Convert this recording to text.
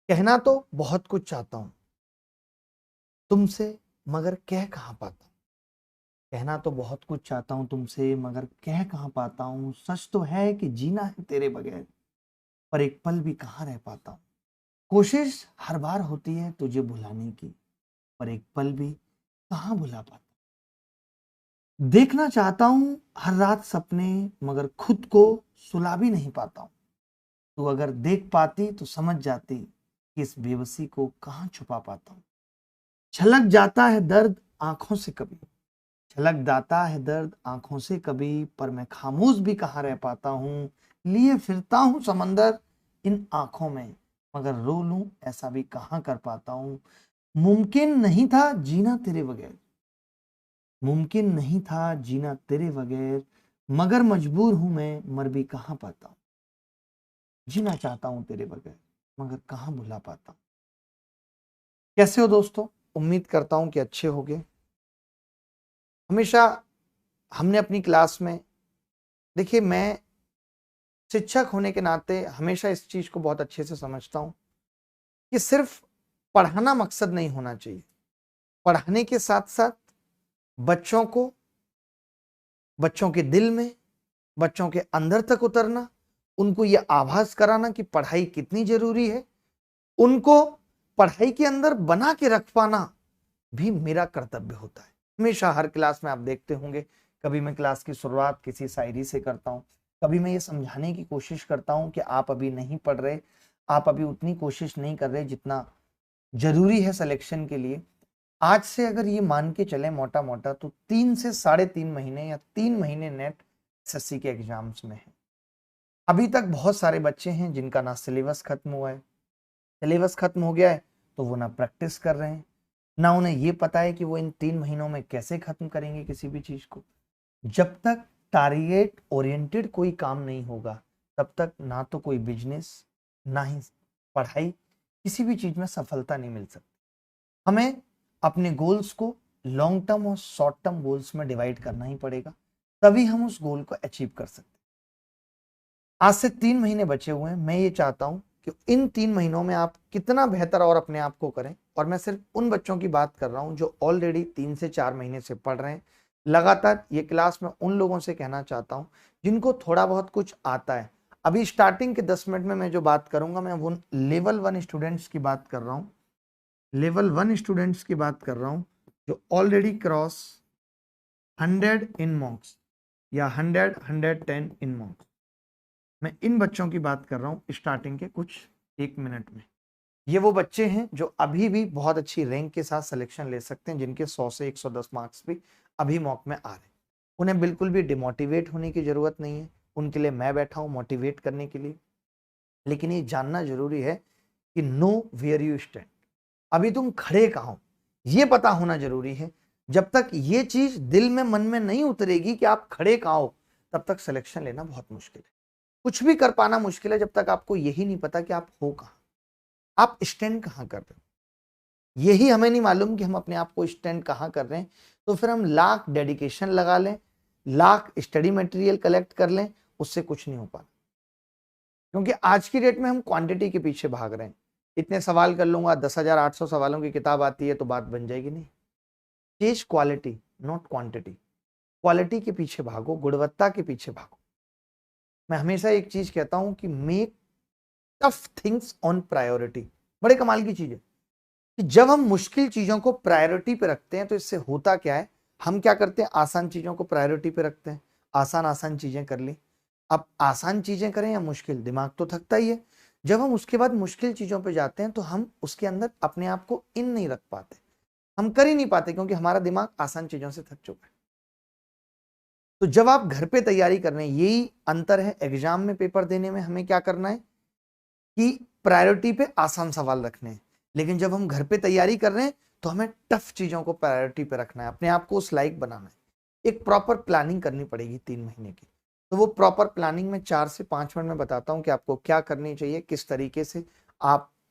कहना तो बहुत कुछ चाहता हूं तुमसे, मगर कह कहां पाता हूं। कहना तो बहुत कुछ चाहता हूं तुमसे, मगर कह कहां पाता हूं। सच तो है कि जीना है तेरे बगैर, पर एक पल भी कहां रह पाता हूं। कोशिश हर बार होती है तुझे भुलाने की, पर एक पल भी कहां भुला पाता। देखना चाहता हूं हर रात सपने, मगर खुद को सुला भी नहीं पाता हूं। तू अगर देख पाती तो समझ जाती कि इस बेबसी को कहां छुपा पाता हूं। छलक जाता है दर्द आंखों से कभी, छलक जाता है दर्द आंखों से कभी, पर मैं खामोश भी कहां रह पाता हूं। लिए फिरता हूं समंदर इन आंखों में, मगर रो लूं ऐसा भी कहां कर पाता हूं। मुमकिन नहीं था जीना तेरे बगैर, मुमकिन नहीं था जीना तेरे बगैर, मगर मजबूर हूं मैं मर भी कहां पाता हूं। जीना चाहता हूं तेरे बगैर, मगर कहां भुला पाता हूं। कैसे हो दोस्तों? उम्मीद करता हूं कि अच्छे होगे। हमेशा हमने अपनी क्लास में, देखिए मैं शिक्षक होने के नाते हमेशा इस चीज को बहुत अच्छे से समझता हूं कि सिर्फ पढ़ाना मकसद नहीं होना चाहिए। पढ़ाने के साथ साथ बच्चों को, बच्चों के दिल में, बच्चों के अंदर तक उतरना, उनको यह आभास कराना कि पढ़ाई कितनी जरूरी है, उनको पढ़ाई के अंदर बना के रख पाना भी मेरा कर्तव्य होता है। हमेशा हर क्लास में आप देखते होंगे, कभी मैं क्लास की शुरुआत किसी शायरी से करता हूं, कभी मैं ये समझाने की कोशिश करता हूं कि आप अभी नहीं पढ़ रहे, आप अभी उतनी कोशिश नहीं कर रहे जितना जरूरी है सिलेक्शन के लिए। आज से अगर ये मान के चले मोटा मोटा, तो 3 से 3.5 महीने या 3 महीने नेट एसएससी के एग्जाम्स में है। अभी तक बहुत सारे बच्चे हैं जिनका ना सिलेबस खत्म हुआ है, सिलेबस खत्म हो गया है तो वो ना प्रैक्टिस कर रहे हैं, ना उन्हें ये पता है कि वो इन 3 महीनों में कैसे खत्म करेंगे किसी भी चीज को। जब तक टारगेट ओरिएंटेड कोई काम नहीं होगा, तब तक ना तो कोई बिजनेस, ना ही पढ़ाई, किसी भी चीज में सफलता नहीं मिल सकती। हमें अपने गोल्स को लॉन्ग टर्म और शॉर्ट टर्म गोल्स में डिवाइड करना ही पड़ेगा, तभी हम उस गोल को अचीव कर सकते हैं। आज से 3 महीने बचे हुए हैं। मैं ये चाहता हूं कि इन 3 महीनों में आप कितना बेहतर और अपने आप को करें। और मैं सिर्फ उन बच्चों की बात कर रहा हूं जो ऑलरेडी 3 से 4 महीने से पढ़ रहे हैं लगातार। ये क्लास में उन लोगों से कहना चाहता हूं जिनको थोड़ा बहुत कुछ आता है। अभी स्टार्टिंग के 10 मिनट में मैं जो बात करूंगा, मैं वो लेवल 1 स्टूडेंट्स की बात कर रहा हूँ। लेवल 1 स्टूडेंट्स की बात कर रहा हूँ जो ऑलरेडी क्रॉस 100 इन मॉक्स या 110 इन मॉक्स। मैं इन बच्चों की बात कर रहा हूँ स्टार्टिंग के कुछ 1 मिनट में। ये वो बच्चे हैं जो अभी भी बहुत अच्छी रैंक के साथ सिलेक्शन ले सकते हैं, जिनके 100 से 110 मार्क्स भी अभी मॉक में आ रहे हैं। उन्हें बिल्कुल भी डिमोटिवेट होने की जरूरत नहीं है, उनके लिए मैं बैठा हूं मोटिवेट करने के लिए। लेकिन ये जानना जरूरी है कि नो वेयर यू स्टैंड, अभी तुम खड़े कहां हो, ये पता होना जरूरी है। जब तक ये चीज दिल में मन में नहीं उतरेगी कि आप खड़े कहां हो, तब तक सिलेक्शन लेना बहुत मुश्किल है। कुछ भी कर पाना मुश्किल है जब तक आपको यही नहीं पता कि आप हो कहां, आप स्टैंड कहां कर रहे हो। यही हमें नहीं मालूम कि हम अपने आप को स्टैंड कहां कर रहे हैं, तो फिर हम लाख डेडिकेशन लगा लें, लाख स्टडी मटेरियल कलेक्ट कर लें, उससे कुछ नहीं हो पाता। क्योंकि आज की डेट में हम क्वांटिटी के पीछे भाग रहे हैं। इतने सवाल कर लूंगा, 10,800 सवालों की किताब आती है तो बात बन जाएगी, नहीं। Chase quality not quantity. Quality के पीछे भागो, गुणवत्ता के पीछे भागो। मैं हमेशा एक चीज कहता हूं कि make tough things on priority. बड़े कमाल की चीज है कि जब हम मुश्किल चीजों को प्रायोरिटी पे रखते हैं तो इससे होता क्या है, हम क्या करते हैं, आसान चीजों को प्रायोरिटी पे रखते हैं, आसान आसान चीजें कर ली। अब आसान चीजें करें या मुश्किल, दिमाग तो थकता ही है। जब हम उसके बाद मुश्किल चीजों पे जाते हैं तो हम उसके अंदर अपने आप को इन नहीं रख पाते, हम कर ही नहीं पाते, क्योंकि हमारा दिमाग आसान चीजों से थक चुका है। तो जब आप घर पे तैयारी कर रहे हैं, यही अंतर है एग्जाम में, पेपर देने में हमें क्या करना है कि प्रायोरिटी पे आसान सवाल रखने हैं। लेकिन जब हम घर पे तैयारी कर रहे हैं तो हमें टफ चीजों को प्रायोरिटी पे रखना है, अपने आप को उस लायक बनाना है। एक प्रॉपर प्लानिंग करनी पड़ेगी 3 महीने की। तो वो प्रॉपर प्लानिंग में 4 से 5 मिनट में बताता हूं कि आपको क्या करनी चाहिए, किस तरीके से आप